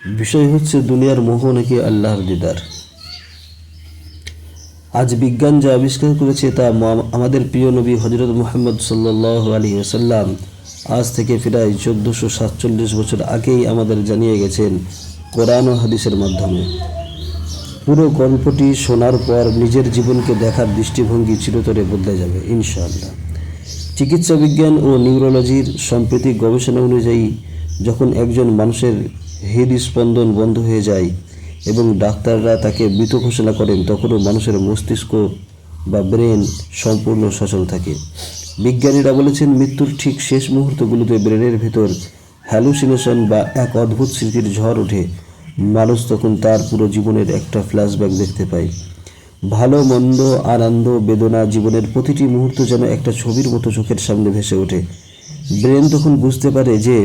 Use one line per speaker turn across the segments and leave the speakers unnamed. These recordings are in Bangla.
বিষয় হচ্ছে দুনিয়ার মোহ নাকি আল্লাহর দিদার। আজ বিজ্ঞান যা আবিষ্কার করেছে তা আমাদের প্রিয় নবী হজরত মুহাম্মদ সাল্লাল্লাহু আলাইহি ওয়াসাল্লাম আজ থেকে প্রায় 1447 বছর আগেই আমাদের জানিয়ে গেছেন কোরআন ও হাদিসের মাধ্যমে। পুরো গল্পটি শোনার পর নিজের জীবনকে দেখার দৃষ্টিভঙ্গি চিরতরে বদলে যাবে ইনশাআল্লাহ। চিকিৎসা বিজ্ঞান ও নিউরোলজির সাম্প্রতিক গবেষণা অনুযায়ী যখন একজন মানুষের হৃদস্পন্দন বন্ধ হয়ে যায় এবং ডাক্তাররা তাকে মৃত ঘোষণা করেন, তখনও মানুষের মস্তিষ্ক বা ব্রেন সম্পূর্ণ সচল থাকে। বিজ্ঞানীরা বলেছেন, মৃত্যুর ঠিক শেষ মুহূর্তগুলোতে ব্রেনের ভেতর হ্যালুসিনেশন বা এক অদ্ভুত স্মৃতির ঝড় ওঠে। মানুষ তখন তার পুরো জীবনের একটা ফ্ল্যাশব্যাক দেখতে পায়। ভালো মন্দ, আনন্দ, বেদনা, জীবনের প্রতিটি মুহূর্ত যেন একটা ছবির মতো চোখের সামনে ভেসে ওঠে। ব্রেন তখন বুঝতে পারে যে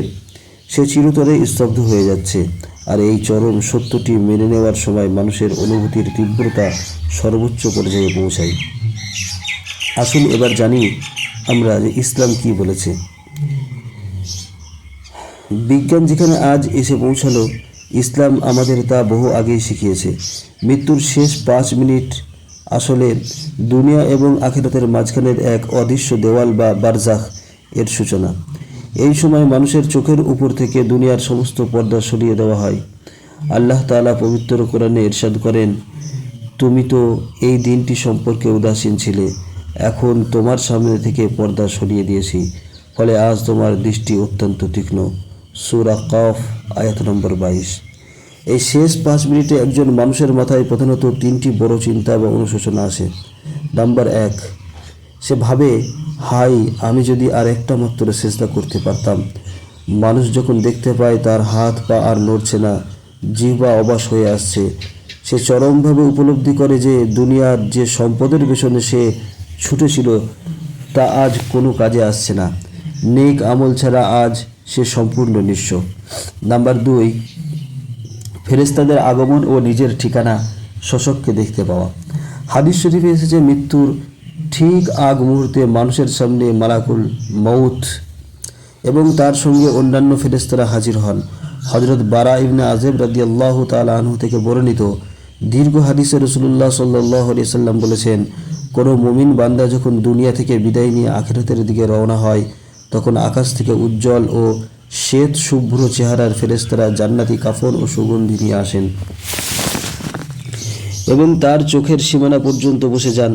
সে চিরতরে স্তব্ধ হয়ে যাচ্ছে। আর এই চরম সত্যটি মেনে নেওয়ার সময় মানুষের অনুভূতির তীব্রতা সর্বোচ্চ পর্যায়ে পৌঁছায়। আসুন এবার জানি আমরা যে ইসলাম কি বলেছে। বিজ্ঞান যেখানে আজ এসে পৌঁছালো, ইসলাম আমাদের তা বহু আগেই শিখিয়েছে। মৃত্যুর শেষ 5 মিনিট আসলে দুনিয়া এবং আখিরাতের মাঝখানের এক অদৃশ্য দেওয়াল বা বারজাখ এর সূচনা। এই সময় মানুষের চোখের উপর থেকে দুনিয়ার সমস্ত পর্দা সরিয়ে দেওয়া হয়। আল্লাহ তাআলা পবিত্র কোরআনে ইরশাদ করেন, তুমি তো এই দিনটি সম্পর্কে উদাসীন ছিলে, এখন তোমার সামনে থেকে পর্দা সরিয়ে দিয়েছি, ফলে আজ তোমার দৃষ্টি অত্যন্ত তীক্ষ্ণ। সূরা কফ আয়াত নম্বর 22। এই শেষ 5 মিনিটে একজন মানুষের মাথায় প্রধানত 3টি বড় চিন্তা বা অনুশোচনা আসে। নাম্বার 1, সে ভাবে, হাই, আমি যদি আর একটা মাত্র সেজদা করতে পারতাম। মানুষ যখন দেখতে পায় তার হাত পা আর নড়ছে না, জিহ্বা অবশ হয়ে আসছে, সে চরমভাবে উপলব্ধি করে যে দুনিয়ার যে সম্পদের পেছনে সে ছুটেছিল তা আজ কোনো কাজে আসছে না। নেক আমল ছাড়া আজ সে সম্পূর্ণ নিঃস্ব। নাম্বার 2, ফেরেশতাদের আগমন ও নিজের ঠিকানা সশককে দেখতে পাওয়া। হাদিস শরীফে এসেছে, মৃত্যুর ঠিক আগ মুহূর্তে মানুষের সামনে মালাকুল মউত এবং তার সঙ্গে অন্যান্য ফেরেশতারা হাজির হন। হযরত বারা ইবনে আযিব রাদিয়াল্লাহু তাআলা আনহু থেকে বর্ণিত দীর্ঘ হাদিসে রাসূলুল্লাহ সাল্লাল্লাহু আলাইহি সাল্লাম বলেছেন, কোনো মুমিন বান্দা যখন দুনিয়া থেকে বিদায় নিয়ে আখিরাতের দিকে রওনা হয়, তখন আকাশ থেকে উজ্জ্বল ও শ্বেত শুভ্র চেহারার ফেরেশতারা জান্নাতি কাফন ও সুগন্ধি নিয়ে আসেন এবং তার চোখের সীমানা পর্যন্ত বসে যান।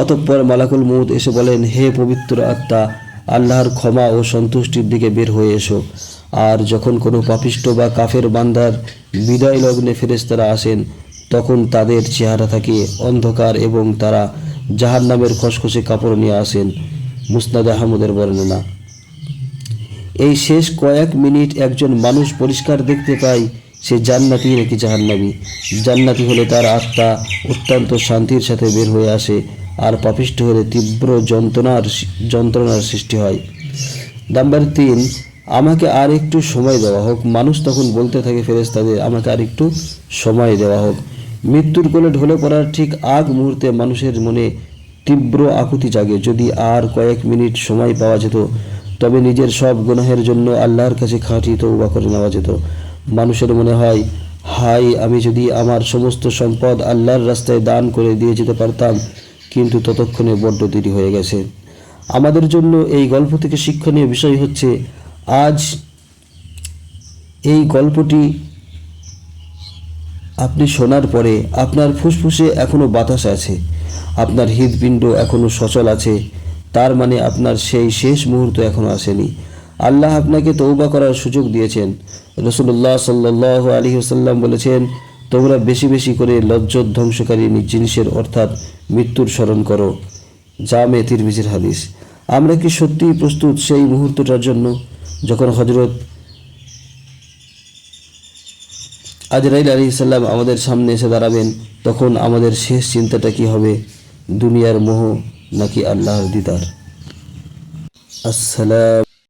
অতঃপর মালাকুল মউত এসে বলেন, হে পবিত্র আত্মা, আল্লাহর ক্ষমা ও সন্তুষ্টির দিকে বের হয়ে এসো। আর যখন কোনো পাপিষ্ঠ বা কাফের বান্দার বিদায় লগ্নে ফেরেশতারা আসেন, তখন তাদের চেহারা থাকে অন্ধকার এবং তারা জাহান্নামের খসখসে কাপড় নিয়ে আসেন। মুসনাদ আহমদের বর্ণনা। এই শেষ কয়েক মিনিট একজন মানুষ পরিষ্কার দেখতে পায় সে জান্নাতি নাকি জাহান্নামী। জান্নাতি হলে তার আত্মা অত্যন্ত শান্তির সাথে বের হয়ে আসে, আর পাপিষ্ঠ হলে তীব্র যন্ত্রণার সৃষ্টি হয়। নাম্বার 3, আমাকে আর একটু সময় দেওয়া হোক। মানুষ তখন বলতে থাকে ফেরেশতাদের, আমাকে আর একটু সময় দেওয়া হোক। মৃত্যুর কোলে ঢলে পড়ার ঠিক আগ মুহূর্তে মানুষের মনে তীব্র আকুতি জাগে। যদি আর কয়েক মিনিট সময় পাওয়া যেত, তবে নিজের সব গুনাহের জন্য আল্লাহর কাছে খাঁটি তওবা করে নেওয়া যেত। মানুষের মনে হয়, হাই, আমি যদি আমার সমস্ত সম্পদ আল্লাহর রাস্তায় দান করে দিয়ে যেতে পারতাম, কিন্তু ততক্ষণে বড্ড দেরি হয়ে গেছে। আমাদের জন্য এই গল্প থেকে শিক্ষণীয় বিষয় হচ্ছে, আজ এই গল্পটি আপনি শোনার পরে আপনার ফুসফুসে এখনো বাতাস আছে, আপনার হৃদপিণ্ড এখনো সচল আছে, তার মানে আপনার সেই শেষ মুহূর্ত এখনো আসেনি। আল্লাহ আপনাকে তওবা করার সুযোগ দিয়েছেন। রাসূলুল্লাহ সাল্লাল্লাহু আলাইহি ওয়াসাল্লাম বলেছেন, তোমরা বেশি বেশি করে লজ্জত ধ্বংসকারী জিনিসের অর্থাৎ মৃত্যুর স্মরণ করো। জামে তিরমিজির হাদিস। আমরা কি সত্যিই প্রস্তুত সেই মুহূর্তটার জন্য, যখন হযরত আজরাইল আলাইহিস সালাম আমাদের সামনে এসে দাঁড়াবেন? তখন আমাদের শেষ চিন্তাটা কি হবে, দুনিয়ার মোহ নাকি আল্লাহর দিদার? আসসালাম।